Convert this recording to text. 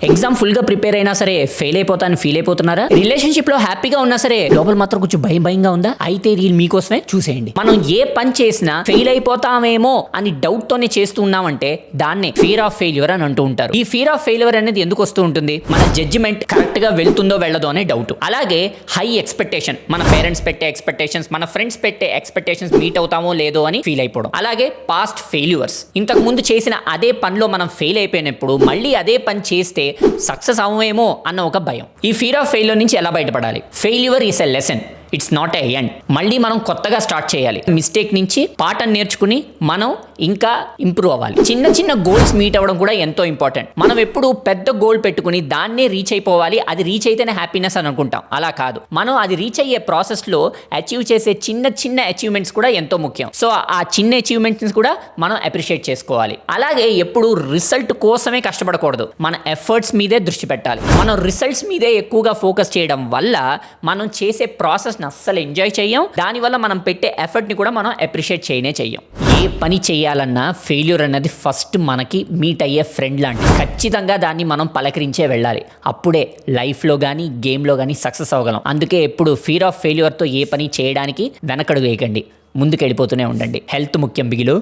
Exam full గా prepare అయినా సరే ఫెయిల్ అయిపోతాను ఫీల్ అయిపోతున్నారా? రిలేషన్షిప్ లో హ్యాపీగా ఉన్నా సరే లోపల మాత్రం కొంచెం భయంగా ఉందా? అయితే రీల్ మీకోసమే చూసేయండి. మనం ఏ పని చేసినా ఫెయిల్ అయిపోతామేమో అని డౌట్ తోనే చేస్తూ ఉన్నామంటే దాన్నే ఫియర్ ఆఫ్ ఫెయిల్యూర్ అని అంటూ ఉంటారు. ఈ ఫియర్ ఆఫ్ ఫెయిల్యూర్ అనేది ఎందుకు వస్తూ ఉంటుంది? మన జడ్జిమెంట్ కరెక్ట్ గా వెళ్తుందో వెళ్ళదో అనే డౌట్. అలాగే హై ఎక్స్పెక్టేషన్, మన పేరెంట్స్ పెట్టే ఎక్స్పెక్టేషన్స్, మన ఫ్రెండ్స్ పెట్టే ఎక్స్పెక్టేషన్స్ మీట్ అవుతామో లేదో అని ఫీల్ అయిపోవడం. అలాగే పాస్ట్ ఫెయిల్యూర్స్, ఇంతకు ముందు చేసిన అదే పనిలో మనం ఫెయిల్ అయిపోయినప్పుడు మళ్ళీ అదే పని చేస్తే సక్సెస్ అవ్వమేమో అన్న ఒక భయం. ఈ ఫియర్ ఆఫ్ ఫెయిల్యూర్ నుంచి ఎలా బయటపడాలి? Failure is a lesson, it's not a end. మళ్ళీ మనం కొత్తగా స్టార్ట్ చేయాలి. మిస్టేక్ నుంచి పాఠం నేర్చుకుని మనం ఇంకా ఇంప్రూవ్ అవ్వాలి. చిన్న చిన్న గోల్స్ మీట్ అవ్వడం కూడా ఎంతో ఇంపార్టెంట్. మనం ఎప్పుడు పెద్ద గోల్ పెట్టుకుని దాన్నే రీచ్ అయిపోవాలి, అది రీచ్ అయితేనే హ్యాపీనెస్ అని అనుకుంటాం. అలా కాదు, మనం అది రీచ్ అయ్యే ప్రాసెస్ లో అచీవ్ చేసే చిన్న చిన్న అచీవ్మెంట్స్ కూడా ఎంతో ముఖ్యం. సో ఆ చిన్న అచీవ్మెంట్స్ కూడా మనం అప్రిషియేట్ చేసుకోవాలి. అలాగే ఎప్పుడు రిజల్ట్ కోసమే కష్టపడకూడదు, మన ఎఫర్ట్స్ మీదే దృష్టి పెట్టాలి. మనం రిజల్ట్స్ మీదే ఎక్కువగా ఫోకస్ చేయడం వల్ల మనం చేసే ప్రాసెస్ అస్సలు ఎంజాయ్ చేయం. దానివల్ల మనం పెట్టే ఎఫర్ట్ ని కూడా మనం అప్రిషియేట్ చేయనే చెయ్యం. ఏ పని చేయాలన్నా ఫెయిల్యూర్ అన్నది ఫస్ట్ మనకి మీట్ అయ్యే ఫ్రెండ్ లాంటి. ఖచ్చితంగా దాన్ని మనం పలకరించే వెళ్ళాలి. అప్పుడే లైఫ్లో కానీ గేమ్లో కానీ సక్సెస్ అవ్వగలం. అందుకే ఎప్పుడు ఫియర్ ఆఫ్ ఫెయిల్యూర్తో ఏ పని చేయడానికి వెనకడుగు వేయకండి, ముందుకు వెళ్ళిపోతూనే ఉండండి. హెల్త్ ముఖ్యం బిగిలు.